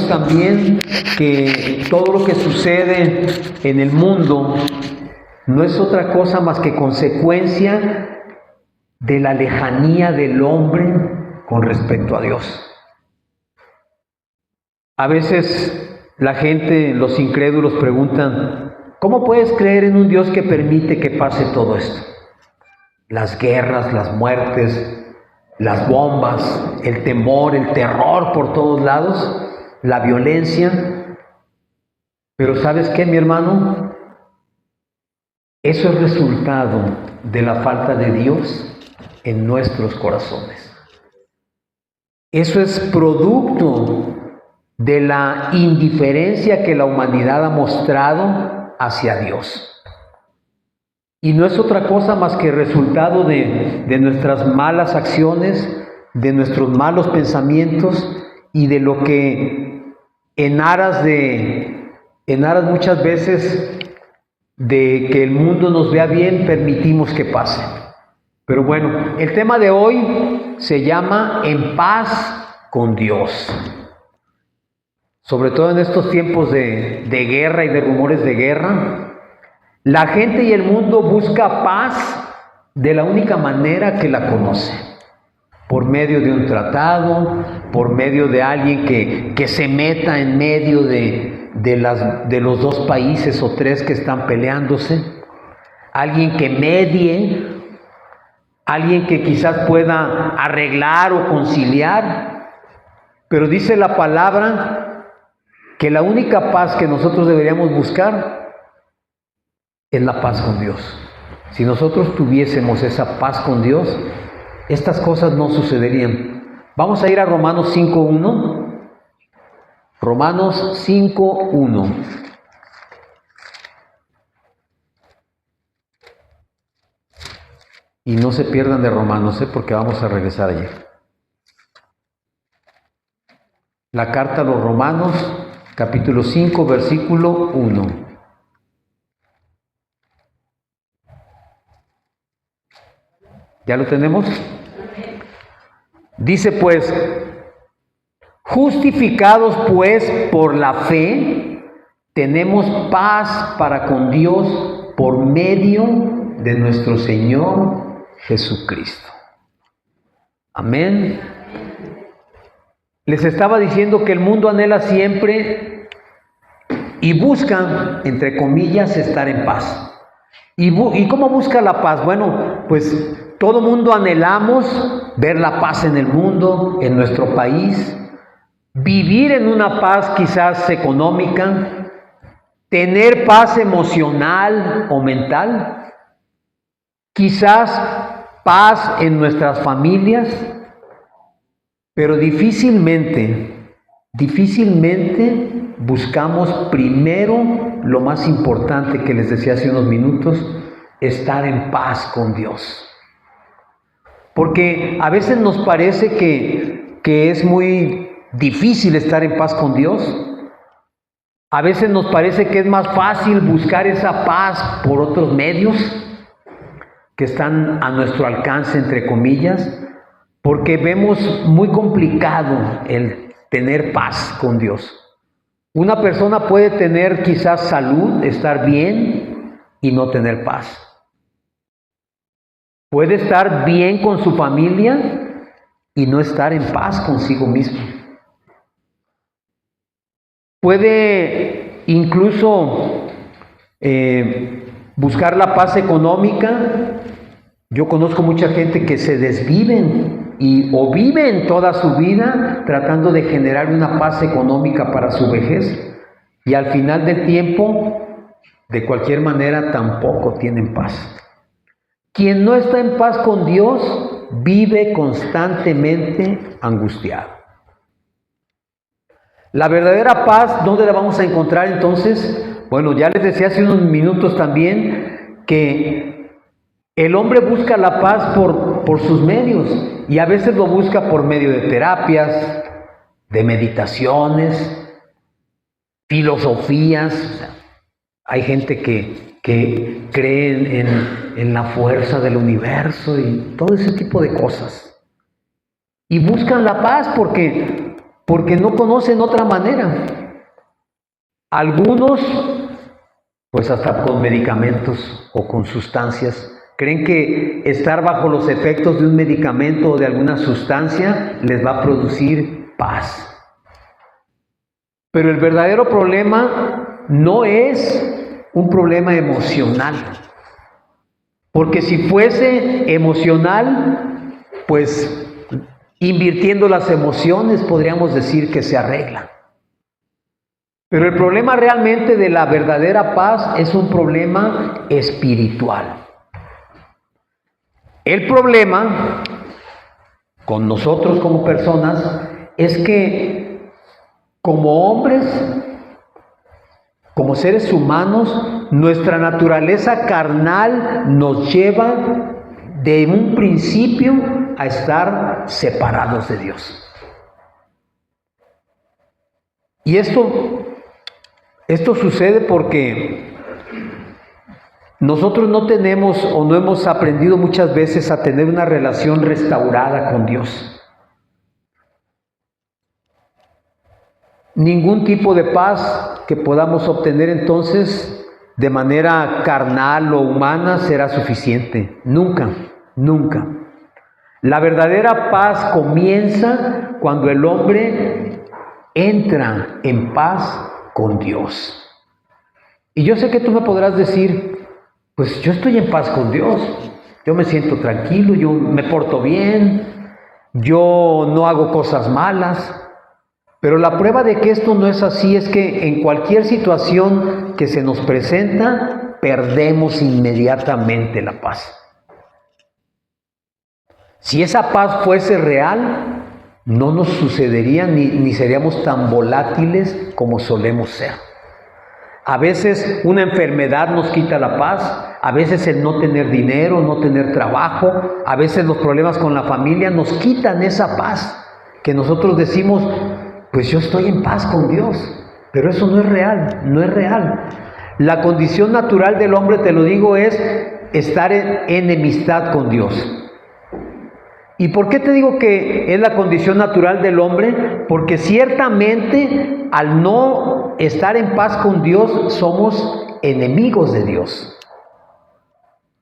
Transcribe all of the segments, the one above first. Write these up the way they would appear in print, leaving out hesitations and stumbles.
también que todo lo que sucede en el mundo no es otra cosa más que consecuencia de la lejanía del hombre con respecto a Dios. A veces la gente, los incrédulos preguntan, ¿cómo puedes creer en un Dios que permite que pase todo esto? Las guerras, las muertes, las bombas, el temor, el terror por todos lados, la violencia. Pero ¿sabes qué, mi hermano? Eso es resultado de la falta de Dios en nuestros corazones. Eso es producto de la indiferencia que la humanidad ha mostrado hacia Dios. Y no es otra cosa más que resultado de nuestras malas acciones, de nuestros malos pensamientos y de lo que en aras muchas veces de que el mundo nos vea bien, permitimos que pase. Pero bueno, el tema de hoy se llama En paz con Dios. Sobre todo en estos tiempos de guerra y de rumores de guerra, la gente y el mundo busca paz de la única manera que la conoce. Por medio de un tratado, por medio de alguien que se meta en medio de los dos países o tres que están peleándose, alguien que medie, alguien que quizás pueda arreglar o conciliar. Pero dice la palabra que la única paz que nosotros deberíamos buscar es la paz con Dios. Si nosotros tuviésemos esa paz con Dios, estas cosas no sucederían. Vamos a ir a Romanos 5:1. Romanos 5:1. Y no se pierdan de Romanos, porque vamos a regresar allí. La carta a los Romanos, capítulo 5, versículo 1. ¿Ya lo tenemos? Dice pues, justificados pues por la fe, tenemos paz para con Dios por medio de nuestro Señor Jesucristo. Amén. Les estaba diciendo que el mundo anhela siempre y busca, entre comillas, estar en paz. ¿Y cómo busca la paz? Bueno, pues todo mundo anhelamos ver la paz en el mundo, en nuestro país, vivir en una paz quizás económica, tener paz emocional o mental, quizás paz en nuestras familias, pero difícilmente buscamos primero lo más importante que les decía hace unos minutos, estar en paz con Dios. Porque a veces nos parece que es muy difícil estar en paz con Dios. A veces nos parece que es más fácil buscar esa paz por otros medios que están a nuestro alcance, entre comillas, porque vemos muy complicado el tener paz con Dios. Una persona puede tener quizás salud, estar bien y no tener paz. Puede estar bien con su familia y no estar en paz consigo mismo. Puede incluso buscar la paz económica. Yo conozco mucha gente que se desviven o viven toda su vida tratando de generar una paz económica para su vejez y al final del tiempo, de cualquier manera, tampoco tienen paz. Quien no está en paz con Dios vive constantemente angustiado. La verdadera paz, ¿dónde la vamos a encontrar entonces? Bueno, ya les decía hace unos minutos también que el hombre busca la paz por sus medios y a veces lo busca por medio de terapias, de meditaciones, filosofías. Hay gente que creen en la fuerza del universo y todo ese tipo de cosas. Y buscan la paz porque porque no conocen otra manera. Algunos, pues hasta con medicamentos o con sustancias, creen que estar bajo los efectos de un medicamento o de alguna sustancia les va a producir paz. Pero el verdadero problema no es un problema emocional. Porque si fuese emocional, pues invirtiendo las emociones podríamos decir que se arregla. Pero el problema realmente de la verdadera paz es un problema espiritual. El problema con nosotros como personas es que como hombres, como seres humanos, nuestra naturaleza carnal nos lleva de un principio a estar separados de Dios. Y esto sucede porque nosotros no tenemos o no hemos aprendido muchas veces a tener una relación restaurada con Dios. Ningún tipo de paz que podamos obtener entonces de manera carnal o humana será suficiente. Nunca, nunca. La verdadera paz comienza cuando el hombre entra en paz con Dios. Y yo sé que tú me podrás decir, pues yo estoy en paz con Dios, yo me siento tranquilo, yo me porto bien, yo no hago cosas malas. Pero la prueba de que esto no es así es que en cualquier situación que se nos presenta, perdemos inmediatamente la paz. Si esa paz fuese real, no nos sucedería ni seríamos tan volátiles como solemos ser. A veces una enfermedad nos quita la paz, a veces el no tener dinero, no tener trabajo, a veces los problemas con la familia nos quitan esa paz que nosotros decimos, pues yo estoy en paz con Dios, pero eso no es real, no es real. La condición natural del hombre, te lo digo, es estar en enemistad con Dios. ¿Y por qué te digo que es la condición natural del hombre? Porque ciertamente al no estar en paz con Dios somos enemigos de Dios.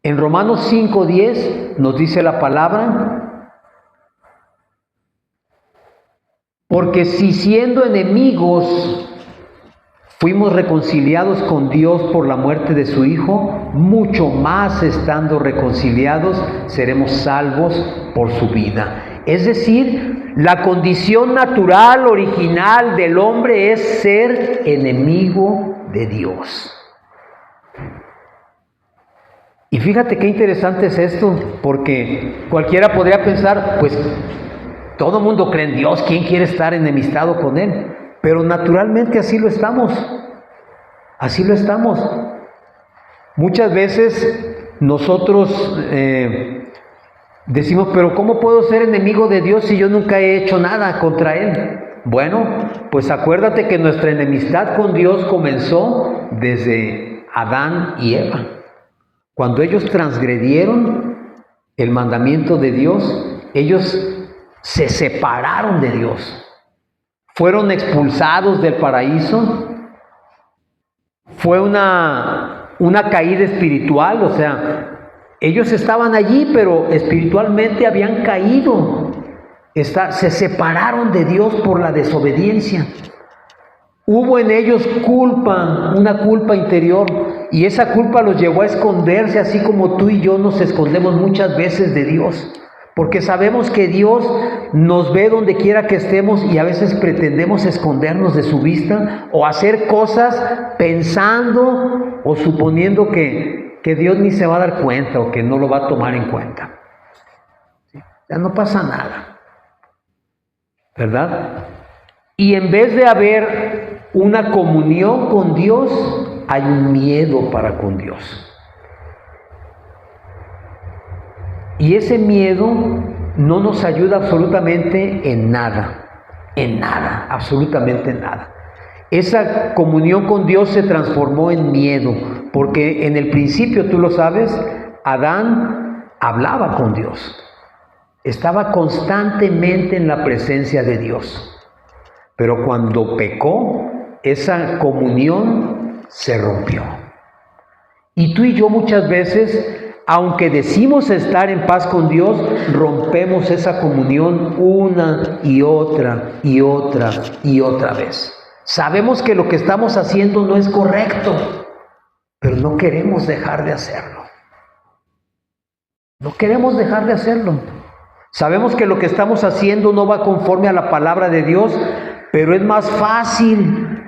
En Romanos 5:10 nos dice la palabra, porque si siendo enemigos fuimos reconciliados con Dios por la muerte de su Hijo, mucho más estando reconciliados seremos salvos por su vida. Es decir, la condición natural, original del hombre es ser enemigo de Dios. Y fíjate qué interesante es esto, porque cualquiera podría pensar, pues todo el mundo cree en Dios, ¿quién quiere estar enemistado con Él? Pero naturalmente así lo estamos. Así lo estamos. Muchas veces nosotros decimos, pero ¿cómo puedo ser enemigo de Dios si yo nunca he hecho nada contra Él? Bueno, pues acuérdate que nuestra enemistad con Dios comenzó desde Adán y Eva. Cuando ellos transgredieron el mandamiento de Dios, ellos se separaron de Dios, fueron expulsados del paraíso, fue una caída espiritual, o sea, ellos estaban allí, pero espiritualmente habían caído, se separaron de Dios por la desobediencia. Hubo en ellos culpa, una culpa interior, y esa culpa los llevó a esconderse, así como tú y yo nos escondemos muchas veces de Dios. Porque sabemos que Dios nos ve donde quiera que estemos y a veces pretendemos escondernos de su vista o hacer cosas pensando o suponiendo que Dios ni se va a dar cuenta o que no lo va a tomar en cuenta. Ya no pasa nada, ¿verdad? Y en vez de haber una comunión con Dios, hay un miedo para con Dios. Y ese miedo no nos ayuda absolutamente en nada, absolutamente en nada. Esa comunión con Dios se transformó en miedo, porque en el principio, tú lo sabes, Adán hablaba con Dios, estaba constantemente en la presencia de Dios. Pero cuando pecó, esa comunión se rompió. Y tú y yo muchas veces, aunque decimos estar en paz con Dios, rompemos esa comunión una y otra y otra y otra vez. Sabemos que lo que estamos haciendo no es correcto, pero no queremos dejar de hacerlo. No queremos dejar de hacerlo. Sabemos que lo que estamos haciendo no va conforme a la palabra de Dios, pero es más fácil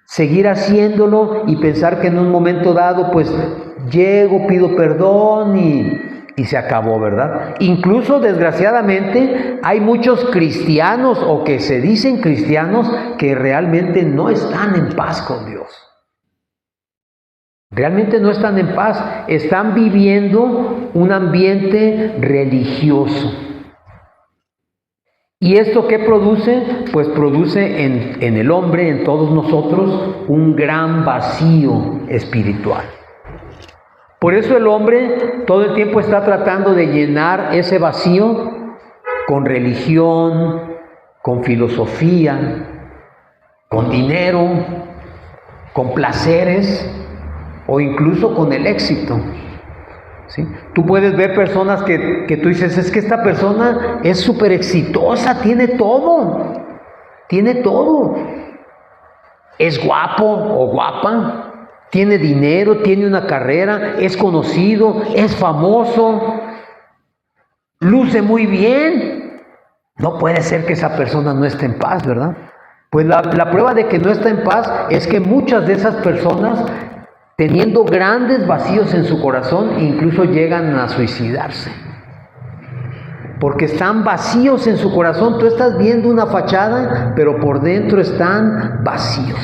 seguir haciéndolo y pensar que en un momento dado, pues llego, pido perdón y se acabó, ¿verdad? Incluso, desgraciadamente, hay muchos cristianos o que se dicen cristianos que realmente no están en paz con Dios. Realmente no están en paz, están viviendo un ambiente religioso. ¿Y esto qué produce? Pues produce en el hombre, en todos nosotros, un gran vacío espiritual. Por eso el hombre todo el tiempo está tratando de llenar ese vacío con religión, con filosofía, con dinero, con placeres o incluso con el éxito. ¿Sí? Tú puedes ver personas que tú dices, es que esta persona es súper exitosa, tiene todo, es guapo o guapa, tiene dinero, tiene una carrera, es conocido, es famoso, luce muy bien. No puede ser que esa persona no esté en paz, ¿verdad? Pues la prueba de que no está en paz es que muchas de esas personas, teniendo grandes vacíos en su corazón, incluso llegan a suicidarse. Porque están vacíos en su corazón. Tú estás viendo una fachada, pero por dentro están vacíos.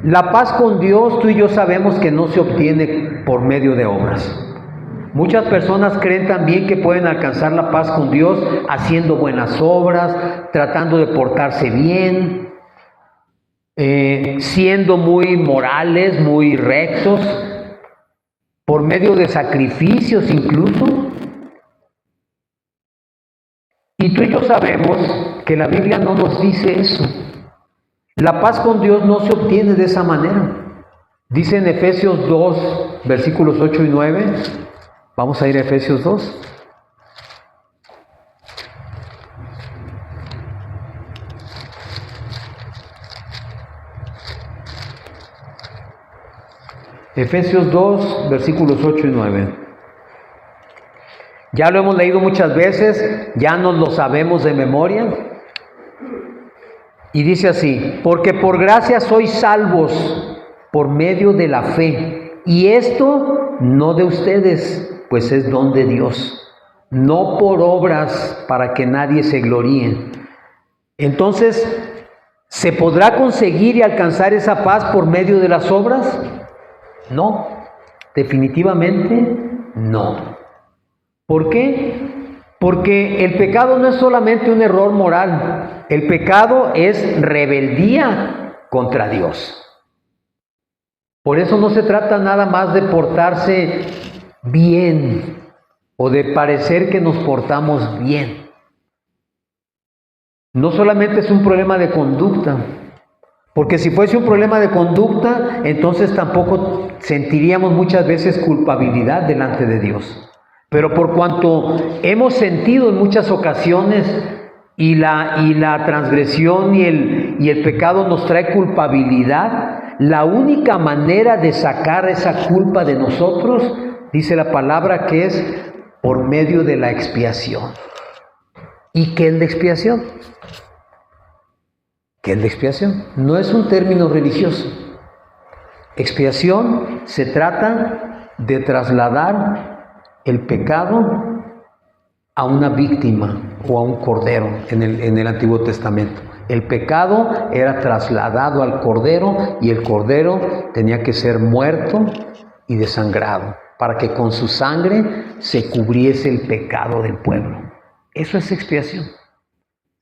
La paz con Dios, tú y yo sabemos que no se obtiene por medio de obras. Muchas personas creen también que pueden alcanzar la paz con Dios haciendo buenas obras, tratando de portarse bien, siendo muy morales, muy rectos, por medio de sacrificios incluso. Y tú y yo sabemos que la Biblia no nos dice eso. La paz con Dios no se obtiene de esa manera. Dice en Efesios 2, versículos 8 y 9. Vamos a ir a Efesios 2. Efesios 2, versículos 8 y 9. Ya lo hemos leído muchas veces, ya nos lo sabemos de memoria. Y dice así: porque por gracia sois salvos por medio de la fe. Y esto no de ustedes, pues es don de Dios. No por obras para que nadie se gloríe. Entonces, ¿se podrá conseguir y alcanzar esa paz por medio de las obras? No, definitivamente no. ¿Por qué? Porque el pecado no es solamente un error moral, el pecado es rebeldía contra Dios. Por eso no se trata nada más de portarse bien o de parecer que nos portamos bien. No solamente es un problema de conducta, porque si fuese un problema de conducta, entonces tampoco sentiríamos muchas veces culpabilidad delante de Dios. Pero por cuanto hemos sentido en muchas ocasiones y la transgresión y el pecado nos trae culpabilidad, la única manera de sacar esa culpa de nosotros, dice la palabra, que es por medio de la expiación. ¿Y qué es la expiación? ¿Qué es la expiación? No es un término religioso. Expiación se trata de trasladar el pecado a una víctima o a un cordero en el Antiguo Testamento. El pecado era trasladado al cordero y el cordero tenía que ser muerto y desangrado para que con su sangre se cubriese el pecado del pueblo. Eso es expiación.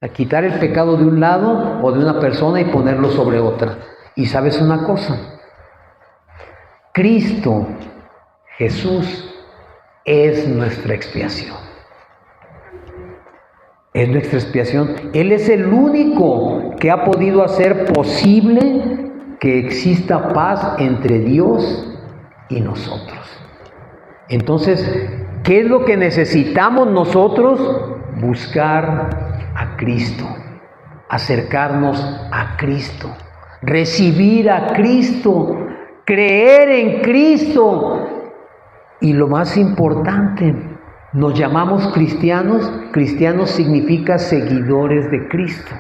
A quitar el pecado de un lado o de una persona y ponerlo sobre otra. Y sabes una cosa, Cristo, Jesús, es nuestra expiación. Es nuestra expiación. Él es el único que ha podido hacer posible que exista paz entre Dios y nosotros. Entonces, ¿qué es lo que necesitamos nosotros? Buscar a Cristo, acercarnos a Cristo, recibir a Cristo, creer en Cristo. Y lo más importante, nos llamamos cristianos. Cristianos significa seguidores de Cristo.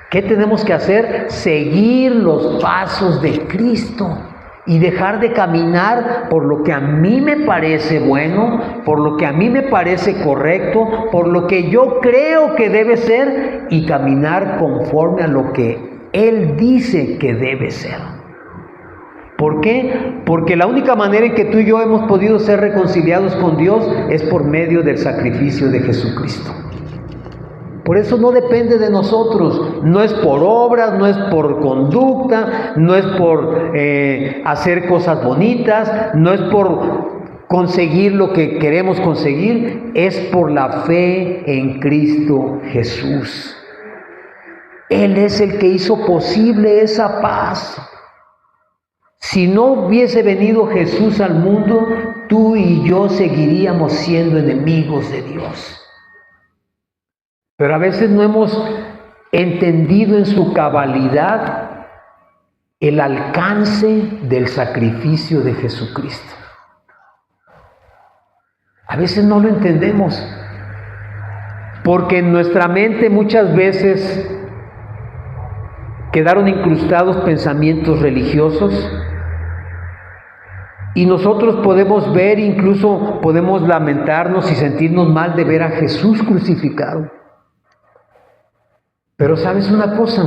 ¿Qué tenemos que hacer? Seguir los pasos de Cristo y dejar de caminar por lo que a mí me parece bueno, por lo que a mí me parece correcto, por lo que yo creo que debe ser, y caminar conforme a lo que Él dice que debe ser. ¿Por qué? Porque la única manera en que tú y yo hemos podido ser reconciliados con Dios es por medio del sacrificio de Jesucristo. Por eso no depende de nosotros, no es por obras, no es por conducta, no es por hacer cosas bonitas, no es por conseguir lo que queremos conseguir, es por la fe en Cristo Jesús. Él es el que hizo posible esa paz. Si no hubiese venido Jesús al mundo, tú y yo seguiríamos siendo enemigos de Dios. Pero a veces no hemos entendido en su cabalidad el alcance del sacrificio de Jesucristo. A veces no lo entendemos, porque en nuestra mente muchas veces quedaron incrustados pensamientos religiosos, y nosotros podemos ver, incluso podemos lamentarnos y sentirnos mal de ver a Jesús crucificado. Pero ¿sabes una cosa?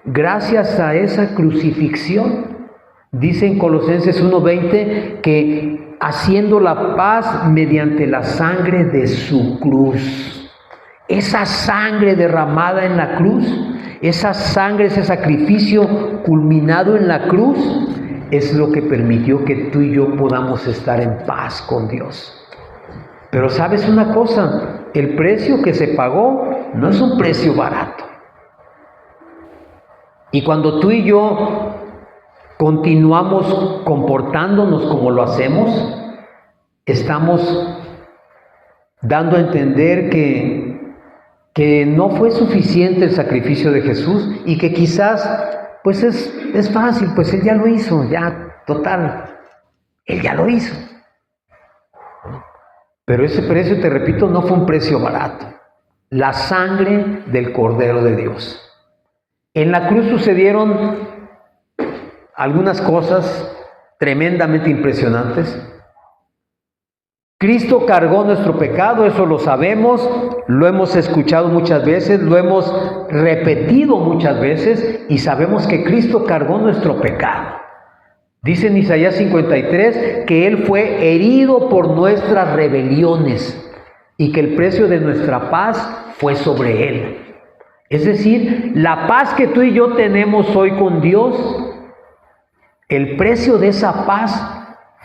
Gracias a esa crucifixión, dice en Colosenses 1:20, que haciendo la paz mediante la sangre de su cruz. Esa sangre derramada en la cruz, esa sangre, ese sacrificio culminado en la cruz, es lo que permitió que tú y yo podamos estar en paz con Dios. Pero ¿sabes una cosa? El precio que se pagó no es un precio barato. Y cuando tú y yo continuamos comportándonos como lo hacemos, estamos dando a entender que no fue suficiente el sacrificio de Jesús y que quizás pues es fácil, pues Él ya lo hizo, ya, total, Él ya lo hizo. Pero ese precio, te repito, no fue un precio barato. La sangre del Cordero de Dios. En la cruz sucedieron algunas cosas tremendamente impresionantes. Cristo cargó nuestro pecado, eso lo sabemos, lo hemos escuchado muchas veces, lo hemos repetido muchas veces y sabemos que Cristo cargó nuestro pecado. Dice en Isaías 53 que Él fue herido por nuestras rebeliones y que el precio de nuestra paz fue sobre Él. Es decir, la paz que tú y yo tenemos hoy con Dios, el precio de esa paz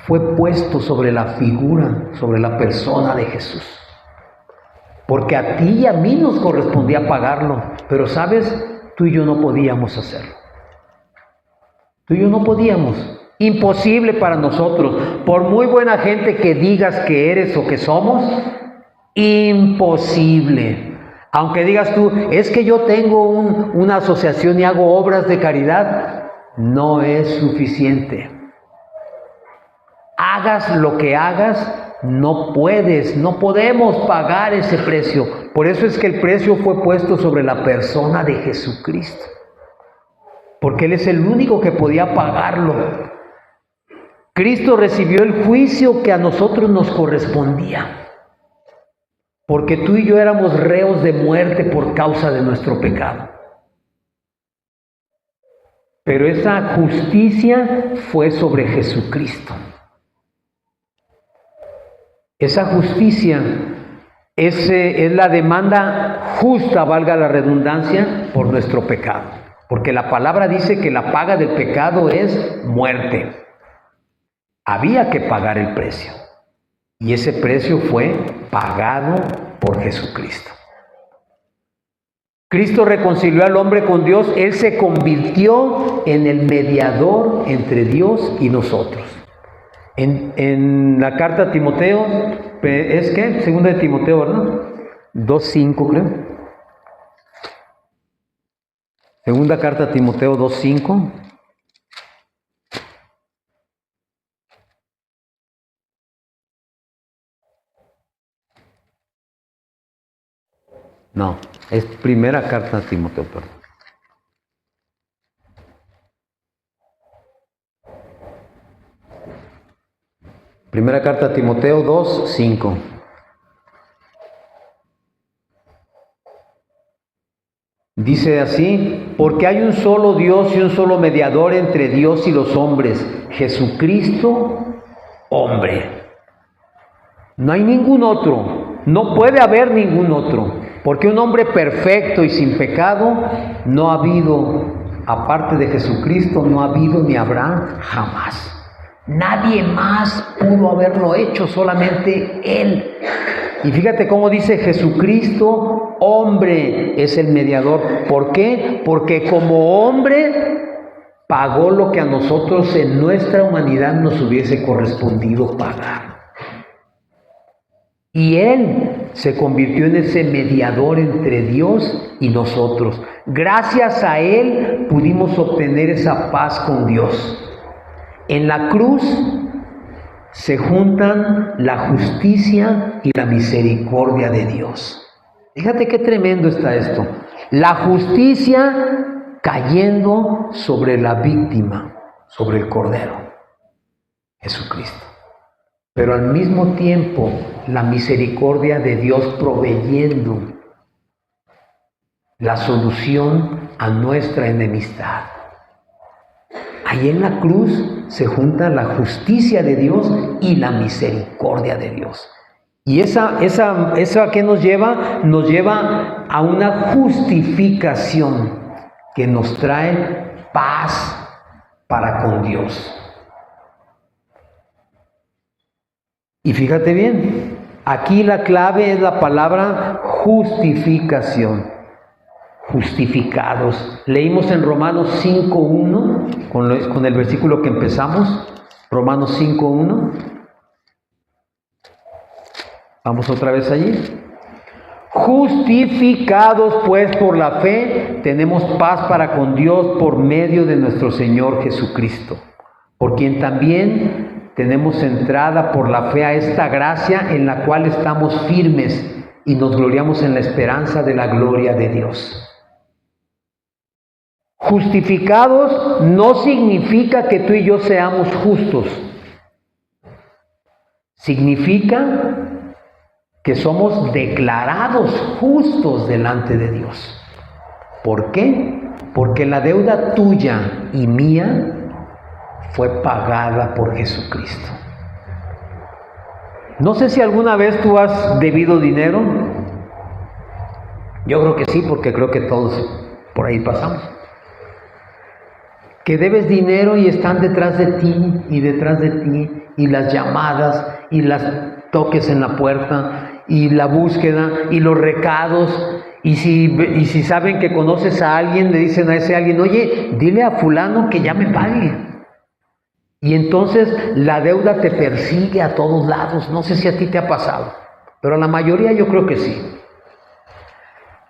fue puesto sobre la figura, sobre la persona de Jesús. Porque a ti y a mí nos correspondía pagarlo, pero ¿sabes? Tú y yo no podíamos hacerlo. Tú y yo no podíamos. Imposible para nosotros. Por muy buena gente que digas que eres o que somos, imposible. Aunque digas tú, es que yo tengo una asociación y hago obras de caridad, no es suficiente. Hagas lo que hagas, no puedes, no podemos pagar ese precio. Por eso es que el precio fue puesto sobre la persona de Jesucristo. Porque Él es el único que podía pagarlo. Cristo recibió el juicio que a nosotros nos correspondía. Porque tú y yo éramos reos de muerte por causa de nuestro pecado. Pero esa justicia fue sobre Jesucristo. Esa justicia es la demanda justa, valga la redundancia, por nuestro pecado. Porque la palabra dice que la paga del pecado es muerte. Había que pagar el precio. Y ese precio fue pagado por Jesucristo. Cristo reconcilió al hombre con Dios. Él se convirtió en el mediador entre Dios y nosotros. En la carta a Timoteo, ¿es qué? Segunda de Timoteo, ¿verdad? 2:5 creo. Segunda carta a Timoteo 2:5. No, es primera carta a Timoteo, perdón. Primera carta a Timoteo 2:5. Dice así: porque hay un solo Dios y un solo mediador entre Dios y los hombres, Jesucristo, hombre. No hay ningún otro, no puede haber ningún otro, porque un hombre perfecto y sin pecado no ha habido, aparte de Jesucristo, no ha habido ni habrá jamás. Nadie más pudo haberlo hecho, solamente Él. Y fíjate cómo dice Jesucristo, hombre, es el mediador. ¿Por qué? Porque como hombre pagó lo que a nosotros en nuestra humanidad nos hubiese correspondido pagar. Y Él se convirtió en ese mediador entre Dios y nosotros. Gracias a Él pudimos obtener esa paz con Dios. En la cruz se juntan la justicia y la misericordia de Dios. Fíjate qué tremendo está esto. La justicia cayendo sobre la víctima, sobre el Cordero, Jesucristo. Pero al mismo tiempo la misericordia de Dios proveyendo la solución a nuestra enemistad. Ahí en la cruz se junta la justicia de Dios y la misericordia de Dios. ¿Y eso a qué nos lleva? Nos lleva a una justificación que nos trae paz para con Dios. Y fíjate bien, aquí la clave es la palabra justificación. Justificados. Leímos en Romanos 5:1, con el versículo que empezamos, Romanos 5:1. Vamos otra vez allí. Justificados pues por la fe, tenemos paz para con Dios por medio de nuestro Señor Jesucristo, por quien también tenemos entrada por la fe a esta gracia en la cual estamos firmes y nos gloriamos en la esperanza de la gloria de Dios. Justificados no significa que tú y yo seamos justos. Significa que somos declarados justos delante de Dios. ¿Por qué? Porque la deuda tuya y mía fue pagada por Jesucristo. No sé si alguna vez tú has debido dinero. Yo creo que sí, porque creo que todos por ahí pasamos. Que debes dinero y están detrás de ti y las llamadas y las toques en la puerta y la búsqueda y los recados y si saben que conoces a alguien, le dicen a ese alguien: oye, dile a fulano que ya me pague. Y entonces la deuda te persigue a todos lados. No sé si a ti te ha pasado, pero a la mayoría yo creo que sí.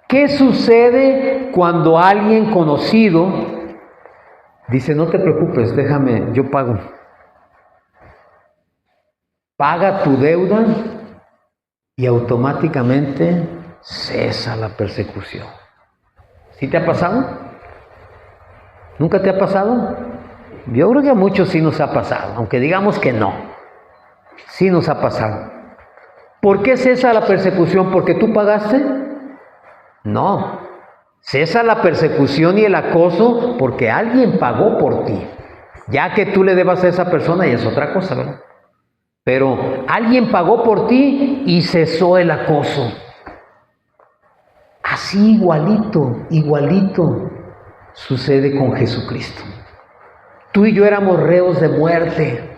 ¿Qué sucede cuando alguien conocido dice: no te preocupes, déjame, yo pago? Paga tu deuda y automáticamente cesa la persecución. ¿Sí te ha pasado? ¿Nunca te ha pasado? Yo creo que a muchos sí nos ha pasado, aunque digamos que no. Sí nos ha pasado. ¿Por qué cesa la persecución? ¿Porque tú pagaste? No. Cesa la persecución y el acoso porque alguien pagó por ti. Ya que tú le debas a esa persona y es otra cosa, ¿verdad? Pero alguien pagó por ti y cesó el acoso. Así igualito sucede con Jesucristo. Tú y yo éramos reos de muerte.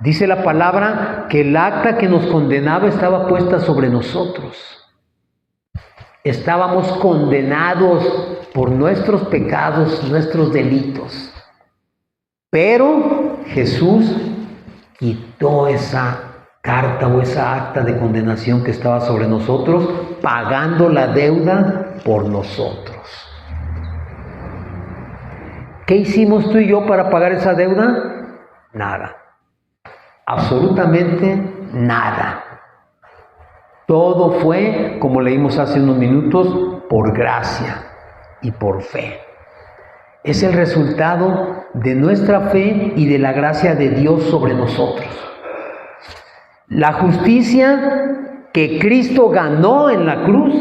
Dice la palabra que el acta que nos condenaba estaba puesta sobre nosotros. Estábamos condenados por nuestros pecados, nuestros delitos. Pero Jesús quitó esa carta o esa acta de condenación que estaba sobre nosotros, pagando la deuda por nosotros. ¿Qué hicimos tú y yo para pagar esa deuda? Nada. Absolutamente nada. Todo fue, como leímos hace unos minutos, por gracia y por fe. Es el resultado de nuestra fe y de la gracia de Dios sobre nosotros. La justicia que Cristo ganó en la cruz,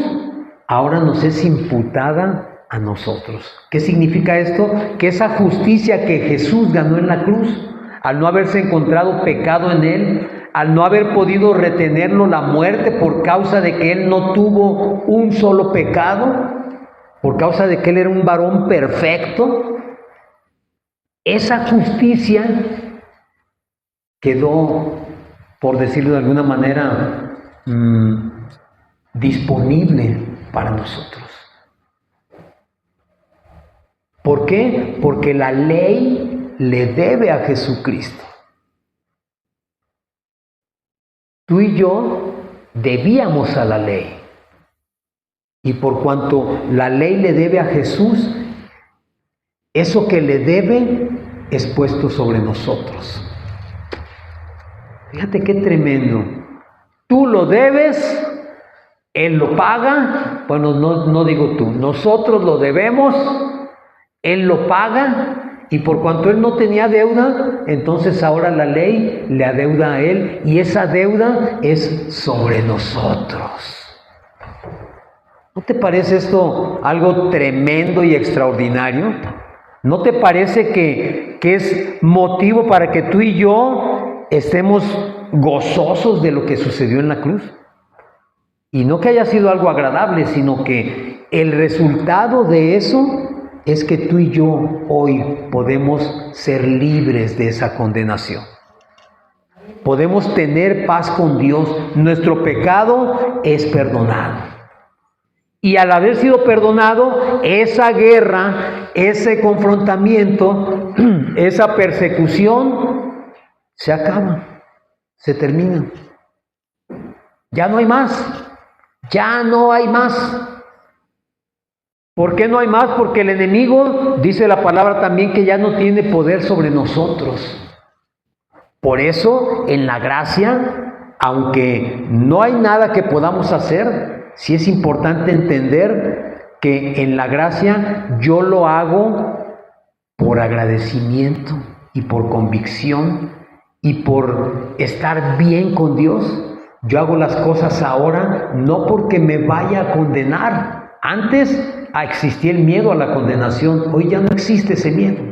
ahora nos es imputada a nosotros. ¿Qué significa esto? Que esa justicia que Jesús ganó en la cruz, al no haberse encontrado pecado en él, al no haber podido retenerlo la muerte por causa de que él no tuvo un solo pecado, por causa de que él era un varón perfecto, esa justicia quedó, por decirlo de alguna manera, disponible para nosotros. ¿Por qué? Porque la ley le debe a Jesucristo. Tú y yo debíamos a la ley. Y por cuanto la ley le debe a Jesús, eso que le debe es puesto sobre nosotros. Fíjate qué tremendo. Tú lo debes, Él lo paga. Bueno, no digo tú, nosotros lo debemos, Él lo paga. Y por cuanto Él no tenía deuda, entonces ahora la ley le adeuda a Él. Y esa deuda es sobre nosotros. ¿No te parece esto algo tremendo y extraordinario? ¿No te parece que es motivo para que tú y yo estemos gozosos de lo que sucedió en la cruz? Y no que haya sido algo agradable, sino que el resultado de eso es que tú y yo hoy podemos ser libres de esa condenación. Podemos tener paz con Dios. Nuestro pecado es perdonado. Y al haber sido perdonado, esa guerra, ese confrontamiento, esa persecución, se acaba, se termina. Ya no hay más, ya no hay más. ¿Por qué no hay más? Porque el enemigo, dice la palabra también, que ya no tiene poder sobre nosotros. Por eso, en la gracia, aunque no hay nada que podamos hacer, sí es importante entender que en la gracia yo lo hago por agradecimiento y por convicción y por estar bien con Dios. Yo hago las cosas ahora no porque me vaya a condenar. Antes existía el miedo a la condenación, hoy ya no existe ese miedo.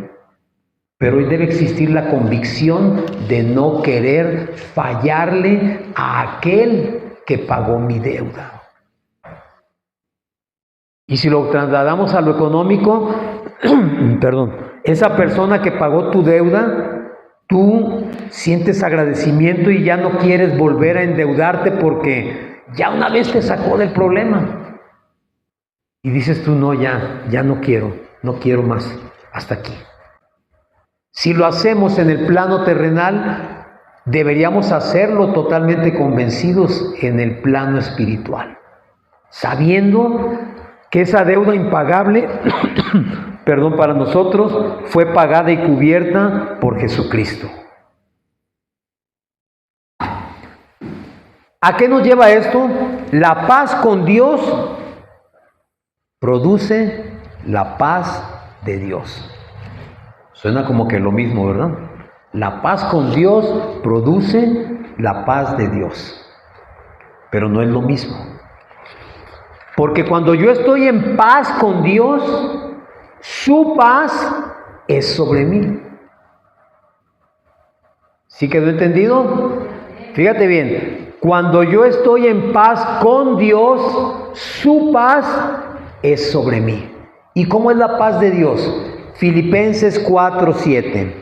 Pero hoy debe existir la convicción de no querer fallarle a aquel que pagó mi deuda. Y si lo trasladamos a lo económico, esa persona que pagó tu deuda, tú sientes agradecimiento y ya no quieres volver a endeudarte porque ya una vez te sacó del problema. Y dices tú, no, ya no quiero más, hasta aquí. Si lo hacemos en el plano terrenal, deberíamos hacerlo totalmente convencidos en el plano espiritual, sabiendo que esa deuda impagable, para nosotros, fue pagada y cubierta por Jesucristo. ¿A qué nos lleva esto? La paz con Dios produce la paz de Dios. Suena como que lo mismo, ¿verdad? La paz con Dios produce la paz de Dios. Pero no es lo mismo. Porque cuando yo estoy en paz con Dios, su paz es sobre mí. ¿Sí quedó entendido? Fíjate bien, cuando yo estoy en paz con Dios, su paz es sobre mí. ¿Y cómo es la paz de Dios? Filipenses 4:7.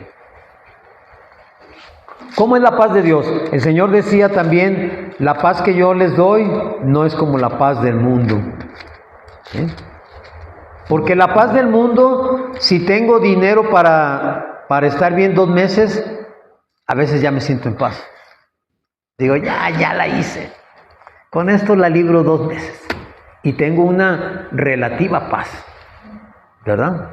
¿Cómo es la paz de Dios? El Señor decía también, la paz que yo les doy no es como la paz del mundo. ¿Sí? Porque la paz del mundo, si tengo dinero para estar bien 2 meses, a veces ya me siento en paz. Digo, ya la hice. Con esto la libro 2 meses. Y tengo una relativa paz. ¿Verdad?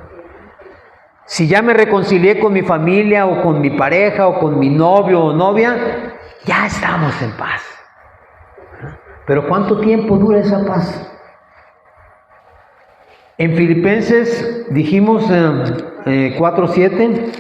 Si ya me reconcilié con mi familia o con mi pareja o con mi novio o novia, ya estamos en paz. Pero ¿cuánto tiempo dura esa paz? En Filipenses dijimos 4:7.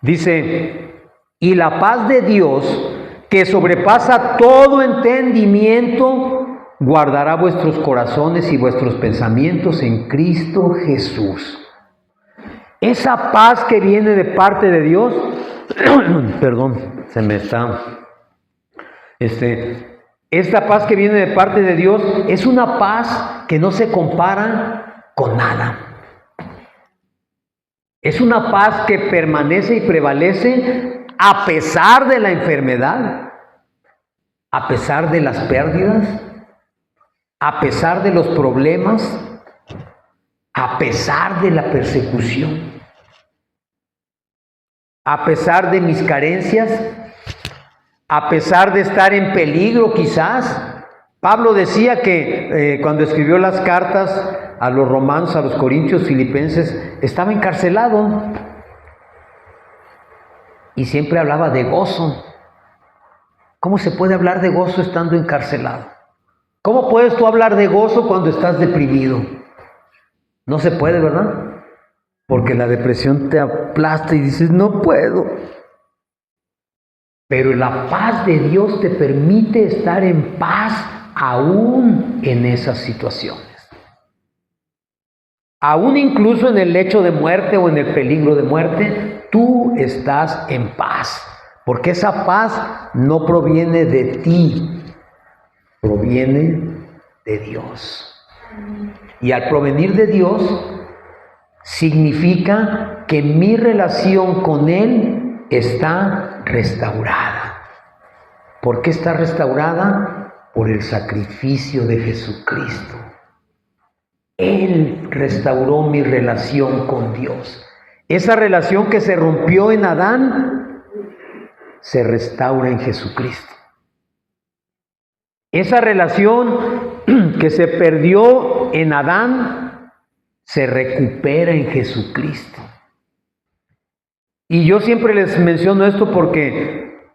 Dice, y la paz de Dios, que sobrepasa todo entendimiento, guardará vuestros corazones y vuestros pensamientos en Cristo Jesús. Esa paz que viene de parte de Dios, perdón, se me está... Esta paz que viene de parte de Dios es una paz que no se compara con nada. Es una paz que permanece y prevalece a pesar de la enfermedad, a pesar de las pérdidas, a pesar de los problemas, a pesar de la persecución, a pesar de mis carencias, a pesar de estar en peligro quizás. Pablo decía que cuando escribió las cartas a los romanos, a los corintios, filipenses, estaba encarcelado y siempre hablaba de gozo. ¿Cómo se puede hablar de gozo estando encarcelado? ¿Cómo puedes tú hablar de gozo cuando estás deprimido? No se puede, ¿verdad? Porque la depresión te aplasta y dices, no puedo. Pero la paz de Dios te permite estar en paz aún en esas situaciones. Aún incluso en el lecho de muerte o en el peligro de muerte, tú estás en paz. Porque esa paz no proviene de ti, proviene de Dios. Y al provenir de Dios, significa que mi relación con Él está restaurada. ¿Por qué está restaurada? Por el sacrificio de Jesucristo. Él restauró mi relación con Dios. Esa relación que se rompió en Adán, se restaura en Jesucristo. Esa relación que se perdió en Adán, se recupera en Jesucristo. Y yo siempre les menciono esto porque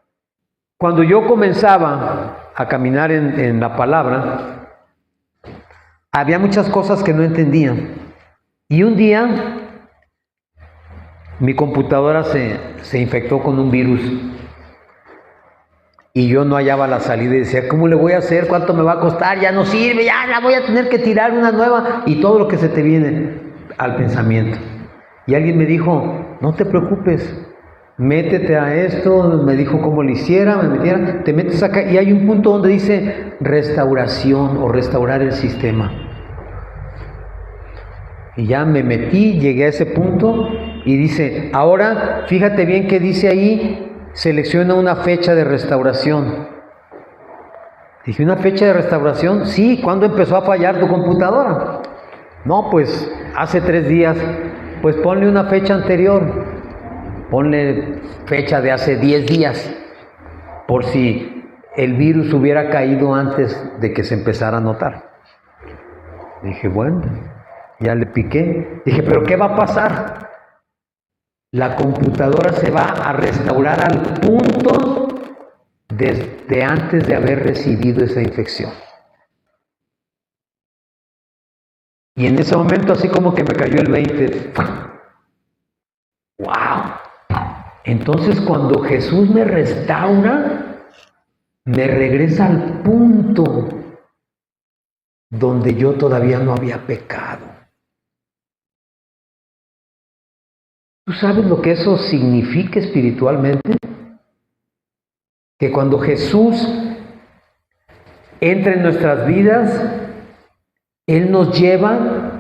cuando yo comenzaba a caminar en la palabra, había muchas cosas que no entendía. Y un día mi computadora se infectó con un virus. Y yo no hallaba la salida y decía, ¿cómo le voy a hacer? ¿Cuánto me va a costar? Ya no sirve, ya la voy a tener que tirar una nueva. Y todo lo que se te viene al pensamiento. Y alguien me dijo, no te preocupes, métete a esto. Me dijo cómo lo hiciera, me metiera. Te metes acá y hay un punto donde dice restauración o restaurar el sistema. Y ya me metí, llegué a ese punto y dice, ahora fíjate bien que dice ahí, selecciona una fecha de restauración. Dije, ¿una fecha de restauración? Sí, ¿cuándo empezó a fallar tu computadora? No, pues hace 3 días. Pues ponle una fecha anterior. Ponle fecha de hace 10 días. Por si el virus hubiera caído antes de que se empezara a notar. Dije, bueno, ya le piqué. Dije, ¿pero qué va a pasar? La computadora se va a restaurar al punto desde antes de haber recibido esa infección. Y en ese momento así como que me cayó el 20. ¡Wow! Entonces cuando Jesús me restaura, me regresa al punto donde yo todavía no había pecado. ¿Tú sabes lo que eso significa espiritualmente? Que cuando Jesús entra en nuestras vidas, Él nos lleva,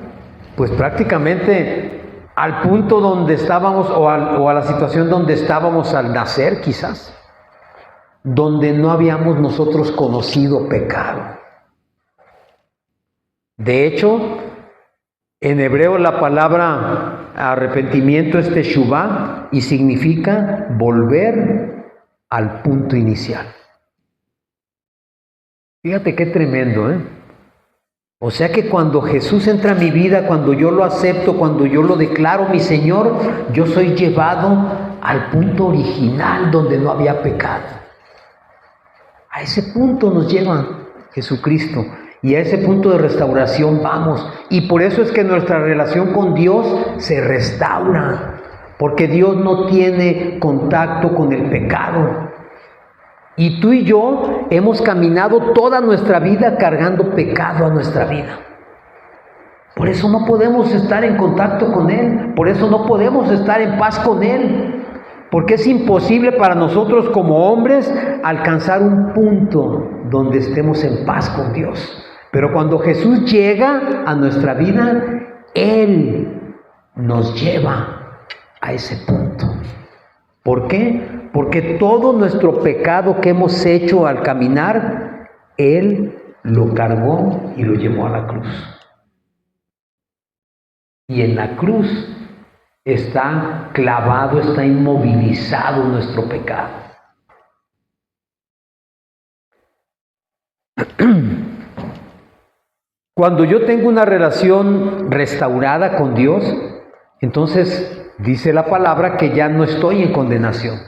pues prácticamente al punto donde estábamos o a la situación donde estábamos al nacer quizás. donde no habíamos nosotros conocido pecado. De hecho, en hebreo la palabra arrepentimiento es teshuvá y significa volver al punto inicial. Fíjate qué tremendo, ¿eh? O sea que cuando Jesús entra a mi vida, cuando yo lo acepto, cuando yo lo declaro mi Señor, yo soy llevado al punto original donde no había pecado. A ese punto nos lleva Jesucristo y a ese punto de restauración vamos. Y por eso es que nuestra relación con Dios se restaura, porque Dios no tiene contacto con el pecado. Y tú y yo hemos caminado toda nuestra vida cargando pecado a nuestra vida. Por eso no podemos estar en contacto con Él. Por eso no podemos estar en paz con Él. Porque es imposible para nosotros como hombres alcanzar un punto donde estemos en paz con Dios. Pero cuando Jesús llega a nuestra vida, Él nos lleva a ese punto. ¿Por qué? Porque todo nuestro pecado que hemos hecho al caminar, Él lo cargó y lo llevó a la cruz. Y en la cruz está clavado, está inmovilizado nuestro pecado. Cuando yo tengo una relación restaurada con Dios, entonces dice la palabra que ya no estoy en condenación.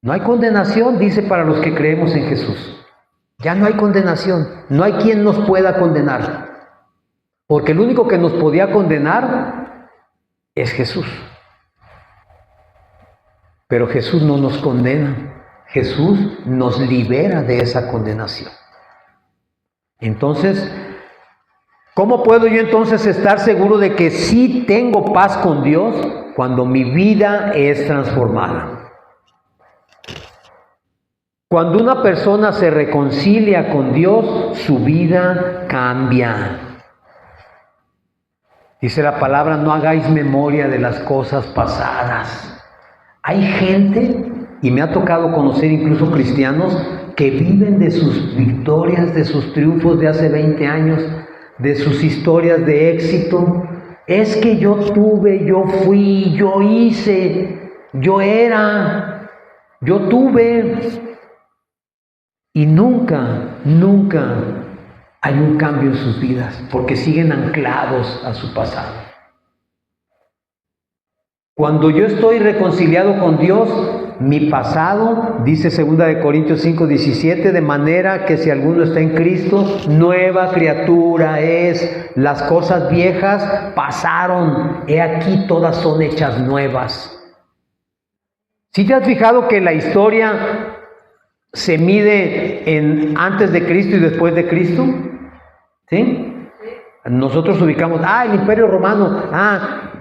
No hay condenación, dice, para los que creemos en Jesús. Ya no hay condenación, no hay quien nos pueda condenar. Porque el único que nos podía condenar es Jesús. Pero Jesús no nos condena, Jesús nos libera de esa condenación. Entonces, ¿cómo puedo yo entonces estar seguro de que sí tengo paz con Dios cuando mi vida es transformada? Cuando una persona se reconcilia con Dios, su vida cambia. Dice la palabra, no hagáis memoria de las cosas pasadas. Hay gente, y me ha tocado conocer incluso cristianos, que viven de sus victorias, de sus triunfos de hace 20 años, de sus historias de éxito. Es que yo tuve, yo fui, yo hice, yo era, yo tuve. Y nunca hay un cambio en sus vidas, porque siguen anclados a su pasado. Cuando yo estoy reconciliado con Dios, mi pasado, dice 2 Corintios 5:17, de manera que si alguno está en Cristo, nueva criatura es. Las cosas viejas pasaron, he aquí todas son hechas nuevas. ¿Sí te has fijado que la historia se mide en antes de Cristo y después de Cristo? ¿Sí? Nosotros ubicamos, el Imperio Romano,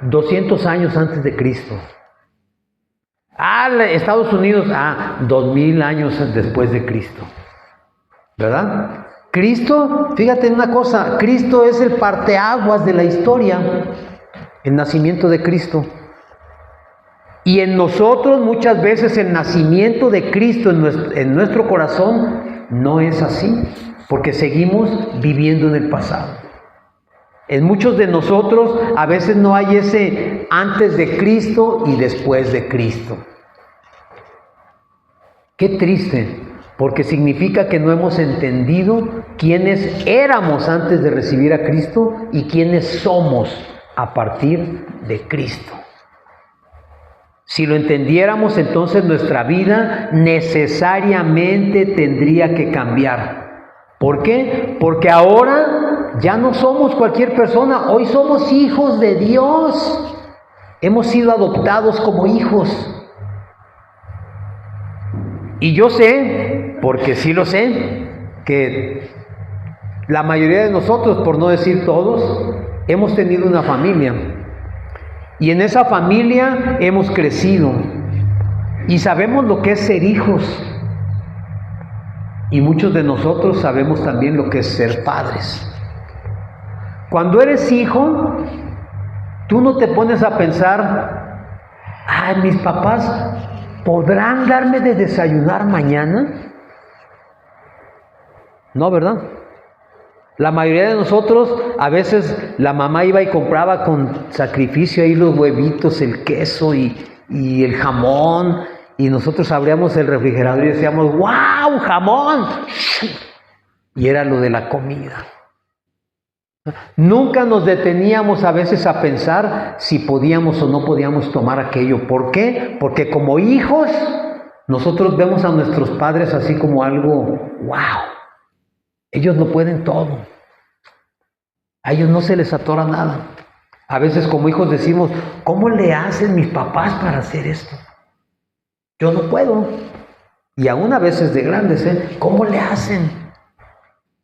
200 años antes de Cristo. Estados Unidos, 2000 años después de Cristo. ¿Verdad? Cristo, fíjate en una cosa, Cristo es el parteaguas de la historia, el nacimiento de Cristo. Y en nosotros muchas veces el nacimiento de Cristo en nuestro corazón no es así, porque seguimos viviendo en el pasado. En muchos de nosotros a veces no hay ese antes de Cristo y después de Cristo. Qué triste, porque significa que no hemos entendido quiénes éramos antes de recibir a Cristo y quiénes somos a partir de Cristo. Si lo entendiéramos, entonces nuestra vida necesariamente tendría que cambiar. ¿Por qué? Porque ahora ya no somos cualquier persona, hoy somos hijos de Dios. Hemos sido adoptados como hijos. Y yo sé, porque sí lo sé, que la mayoría de nosotros, por no decir todos, hemos tenido una familia. Y en esa familia hemos crecido y sabemos lo que es ser hijos. Y muchos de nosotros sabemos también lo que es ser padres. Cuando eres hijo, tú no te pones a pensar, mis papás, ¿podrán darme de desayunar mañana? No, ¿verdad? La mayoría de nosotros, a veces la mamá iba y compraba con sacrificio ahí los huevitos, el queso y el jamón, y nosotros abríamos el refrigerador y decíamos, ¡wow, jamón! Y era lo de la comida. Nunca nos deteníamos a veces a pensar si podíamos o no podíamos tomar aquello. ¿Por qué? Porque como hijos, nosotros vemos a nuestros padres así como algo, ¡wow! Ellos lo pueden todo. A ellos no se les atora nada. A veces como hijos decimos, ¿cómo le hacen mis papás para hacer esto? Yo no puedo. Y aún a veces de grandes, ¿cómo le hacen?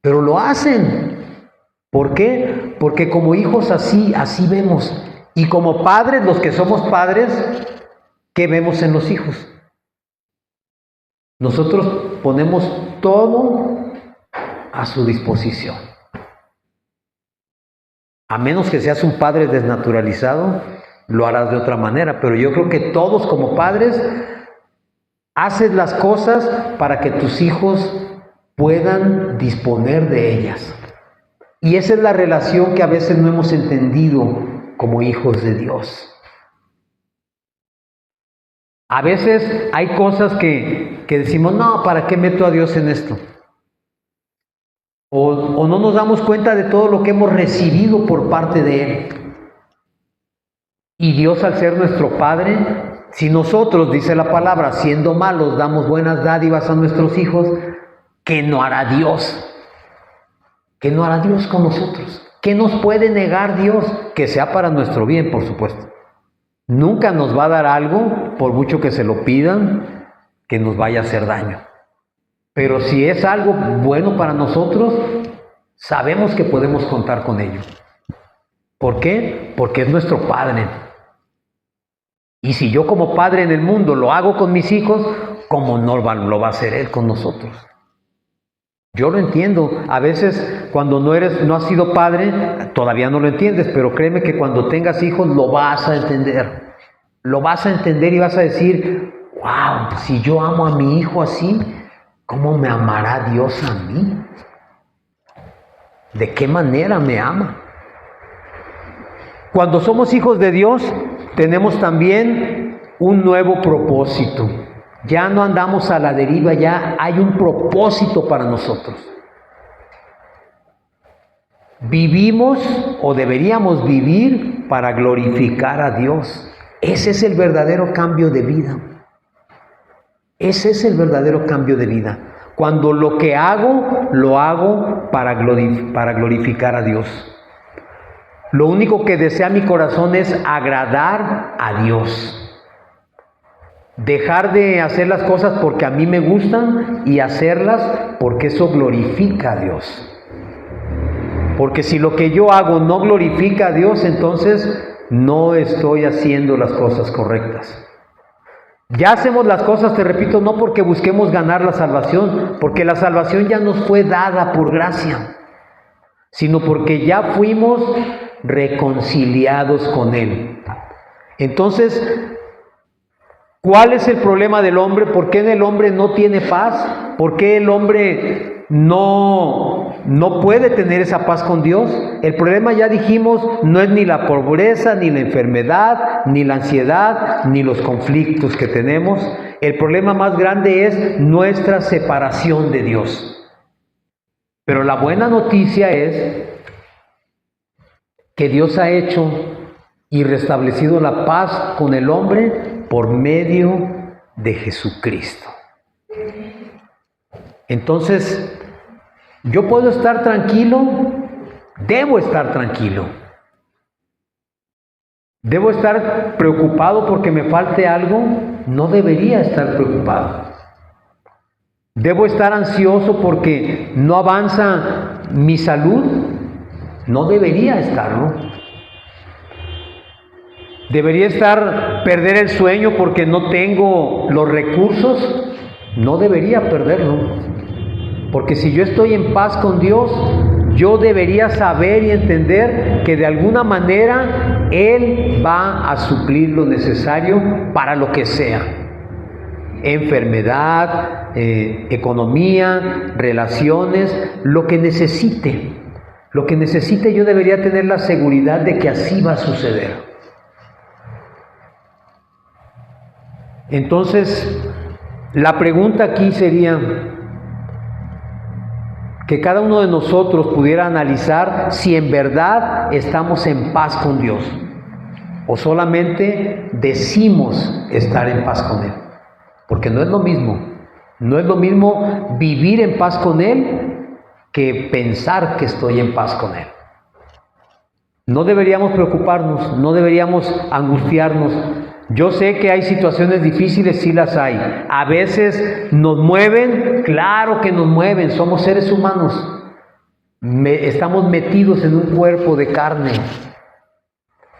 Pero lo hacen. ¿Por qué? Porque como hijos así vemos. Y como padres, los que somos padres, ¿qué vemos en los hijos? Nosotros ponemos todo a su disposición. A menos que seas un padre desnaturalizado, lo harás de otra manera. Pero yo creo que todos como padres haces las cosas para que tus hijos puedan disponer de ellas. Y esa es la relación que a veces no hemos entendido como hijos de Dios. A veces hay cosas que decimos, no, ¿para qué meto a Dios en esto? O no nos damos cuenta de todo lo que hemos recibido por parte de Él. Y Dios, al ser nuestro Padre, si nosotros, dice la palabra, siendo malos, damos buenas dádivas a nuestros hijos, ¿qué no hará Dios? ¿Qué no hará Dios con nosotros? ¿Qué nos puede negar Dios? Que sea para nuestro bien, por supuesto. Nunca nos va a dar algo, por mucho que se lo pidan, que nos vaya a hacer daño. Pero si es algo bueno para nosotros, sabemos que podemos contar con ello. ¿Por qué? Porque es nuestro Padre. Y si yo como padre en el mundo lo hago con mis hijos, ¿cómo no lo va a hacer Él con nosotros? Yo lo entiendo. A veces cuando no has sido padre, todavía no lo entiendes, pero créeme que cuando tengas hijos lo vas a entender. Lo vas a entender y vas a decir, wow, si yo amo a mi hijo así, ¿cómo me amará Dios a mí? ¿De qué manera me ama? Cuando somos hijos de Dios, tenemos también un nuevo propósito. Ya no andamos a la deriva, ya hay un propósito para nosotros. Vivimos o deberíamos vivir para glorificar a Dios. Ese es el verdadero cambio de vida. Ese es el verdadero cambio de vida. Cuando lo que hago, lo hago para glorificar a Dios. Lo único que desea mi corazón es agradar a Dios. Dejar de hacer las cosas porque a mí me gustan y hacerlas porque eso glorifica a Dios. Porque si lo que yo hago no glorifica a Dios, entonces no estoy haciendo las cosas correctas. Ya hacemos las cosas, te repito, no porque busquemos ganar la salvación, porque la salvación ya nos fue dada por gracia, sino porque ya fuimos reconciliados con Él. Entonces, ¿cuál es el problema del hombre? ¿Por qué el hombre no tiene paz? ¿Por qué el hombre no puede tener esa paz con Dios? El problema, ya dijimos, no es ni la pobreza, ni la enfermedad, ni la ansiedad, ni los conflictos que tenemos. El problema más grande es nuestra separación de Dios. Pero la buena noticia es que Dios ha hecho y restablecido la paz con el hombre por medio de Jesucristo. Entonces, yo puedo estar tranquilo, debo estar tranquilo. ¿Debo estar preocupado porque me falte algo? No debería estar preocupado. ¿Debo estar ansioso porque no avanza mi salud? No debería estarlo. ¿Debería perder el sueño porque no tengo los recursos? No debería perderlo. Porque si yo estoy en paz con Dios, yo debería saber y entender que de alguna manera Él va a suplir lo necesario para lo que sea. enfermedad, economía, relaciones, lo que necesite. Lo que necesite, yo debería tener la seguridad de que así va a suceder. Entonces, la pregunta aquí sería que cada uno de nosotros pudiera analizar si en verdad estamos en paz con Dios o solamente decimos estar en paz con Él. Porque no es lo mismo. No es lo mismo vivir en paz con Él que pensar que estoy en paz con Él. No deberíamos preocuparnos, no deberíamos angustiarnos. Yo sé que hay situaciones difíciles, sí las hay. A veces nos mueven, claro que nos mueven, somos seres humanos. Estamos metidos en un cuerpo de carne.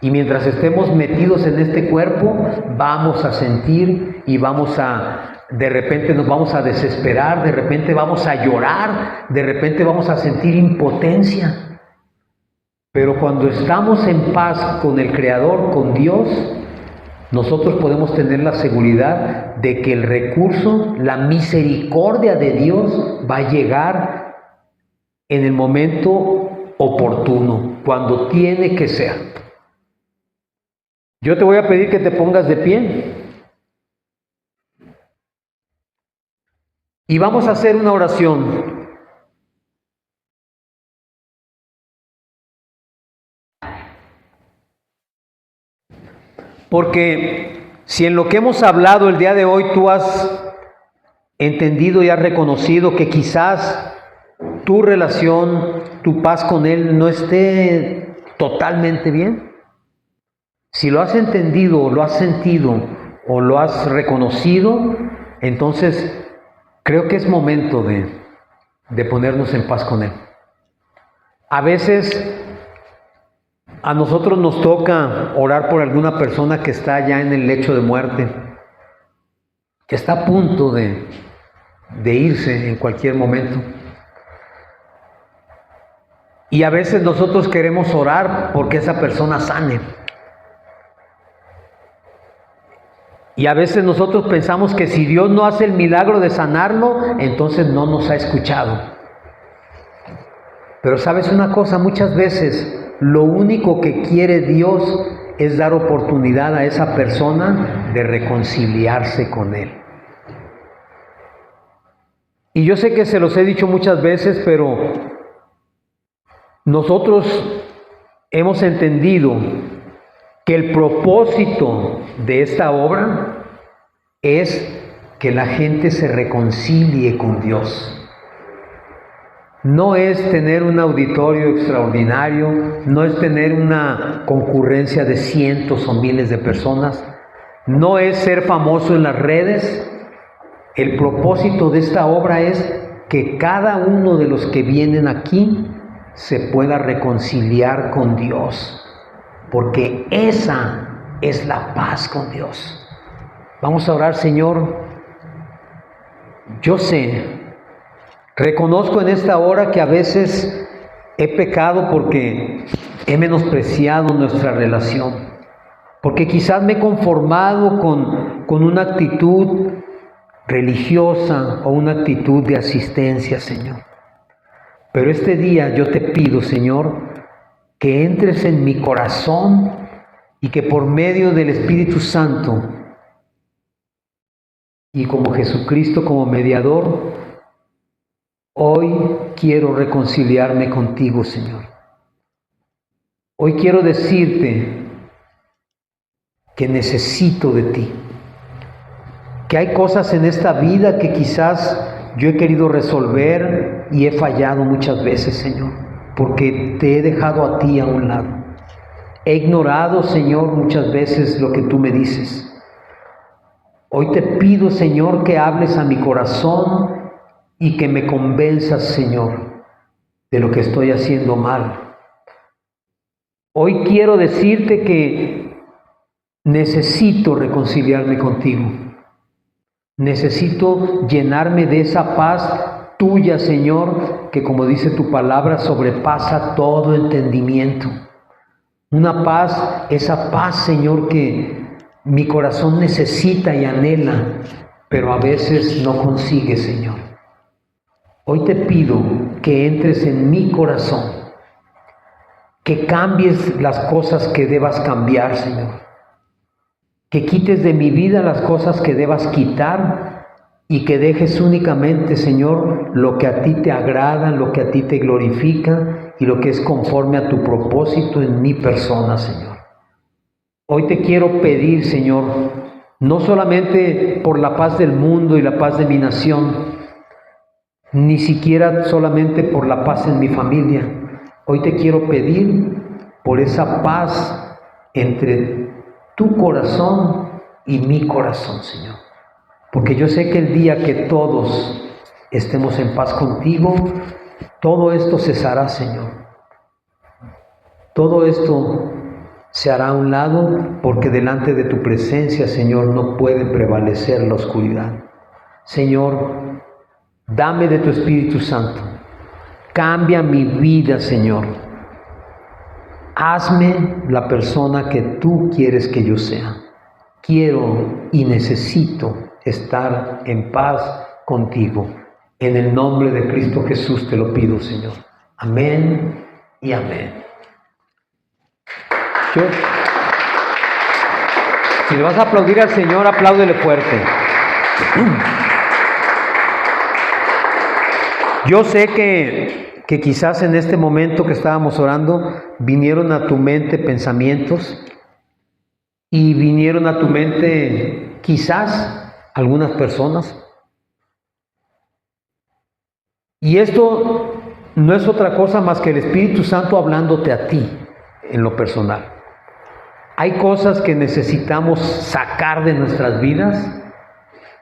Y mientras estemos metidos en este cuerpo, vamos a sentir y de repente nos vamos a desesperar, de repente vamos a llorar, de repente vamos a sentir impotencia. Pero cuando estamos en paz con el Creador, con Dios, nosotros podemos tener la seguridad de que el recurso, la misericordia de Dios va a llegar en el momento oportuno, cuando tiene que ser. Yo te voy a pedir que te pongas de pie y vamos a hacer una oración. Porque si en lo que hemos hablado el día de hoy tú has entendido y has reconocido que quizás tu relación, tu paz con Él no esté totalmente bien, si lo has entendido o lo has sentido o lo has reconocido, entonces creo que es momento de ponernos en paz con Él. A veces a nosotros nos toca orar por alguna persona que está ya en el lecho de muerte, que está a punto de irse en cualquier momento. Y a veces nosotros queremos orar porque esa persona sane. Y a veces nosotros pensamos que si Dios no hace el milagro de sanarlo, entonces no nos ha escuchado. Pero ¿sabes una cosa? Muchas veces lo único que quiere Dios es dar oportunidad a esa persona de reconciliarse con Él. Y yo sé que se los he dicho muchas veces, pero nosotros hemos entendido que el propósito de esta obra es que la gente se reconcilie con Dios. No es tener un auditorio extraordinario, no es tener una concurrencia de cientos o miles de personas, no es ser famoso en las redes. El propósito de esta obra es que cada uno de los que vienen aquí se pueda reconciliar con Dios, porque esa es la paz con Dios. Vamos a orar. Señor, yo sé, reconozco en esta hora que a veces he pecado porque he menospreciado nuestra relación, porque quizás me he conformado con una actitud religiosa o una actitud de asistencia, Señor. Pero este día yo te pido, Señor, que entres en mi corazón y que por medio del Espíritu Santo y como Jesucristo como mediador, hoy quiero reconciliarme contigo, Señor. Hoy quiero decirte que necesito de ti, que hay cosas en esta vida que quizás yo he querido resolver y he fallado muchas veces, Señor, porque te he dejado a ti a un lado. He ignorado, Señor, muchas veces lo que tú me dices. Hoy te pido, Señor, que hables a mi corazón y que me convenzas, Señor, de lo que estoy haciendo mal. Hoy quiero decirte que necesito reconciliarme contigo. Necesito llenarme de esa paz tuya, Señor, que como dice tu palabra, sobrepasa todo entendimiento. Una paz, esa paz, Señor, que mi corazón necesita y anhela, pero a veces no consigues, Señor. Hoy te pido que entres en mi corazón, que cambies las cosas que debas cambiar, Señor. Que quites de mi vida las cosas que debas quitar y que dejes únicamente, Señor, lo que a ti te agrada, lo que a ti te glorifica y lo que es conforme a tu propósito en mi persona, Señor. Hoy te quiero pedir, Señor, no solamente por la paz del mundo y la paz de mi nación, ni siquiera solamente por la paz en mi familia. Hoy te quiero pedir por esa paz entre tu corazón y mi corazón, Señor. Porque yo sé que el día que todos estemos en paz contigo, todo esto cesará, Señor. Todo esto se hará a un lado, porque delante de tu presencia, Señor, no puede prevalecer la oscuridad. Señor, dame de tu Espíritu Santo. Cambia mi vida, Señor. Hazme la persona que tú quieres que yo sea. Quiero y necesito estar en paz contigo. En el nombre de Cristo Jesús te lo pido, Señor. Amén y amén. Si le vas a aplaudir al Señor, apláudele fuerte. Yo sé que quizás en este momento que estábamos orando, vinieron a tu mente pensamientos y vinieron a tu mente quizás algunas personas. Y esto no es otra cosa más que el Espíritu Santo hablándote a ti en lo personal. Hay cosas que necesitamos sacar de nuestras vidas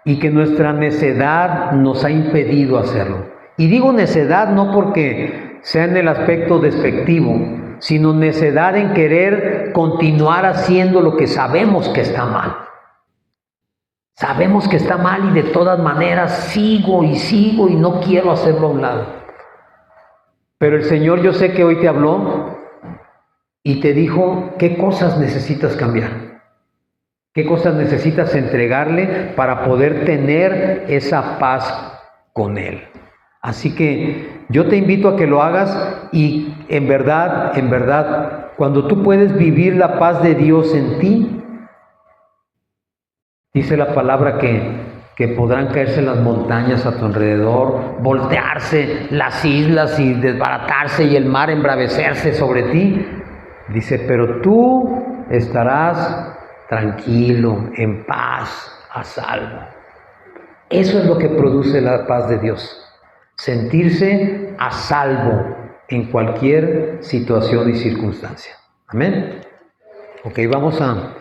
y que nuestra necedad nos ha impedido hacerlo. Y digo necedad no porque sea en el aspecto despectivo, sino necedad en querer continuar haciendo lo que sabemos que está mal. Sabemos que está mal y de todas maneras sigo y no quiero hacerlo a un lado. Pero el Señor, yo sé que hoy te habló y te dijo qué cosas necesitas cambiar, qué cosas necesitas entregarle para poder tener esa paz con Él. Así que yo te invito a que lo hagas y en verdad, cuando tú puedes vivir la paz de Dios en ti, dice la palabra que podrán caerse las montañas a tu alrededor, voltearse las islas y desbaratarse y el mar embravecerse sobre ti. Dice, pero tú estarás tranquilo, en paz, a salvo. Eso es lo que produce la paz de Dios. Sentirse a salvo en cualquier situación y circunstancia. Amén. Ok, vamos a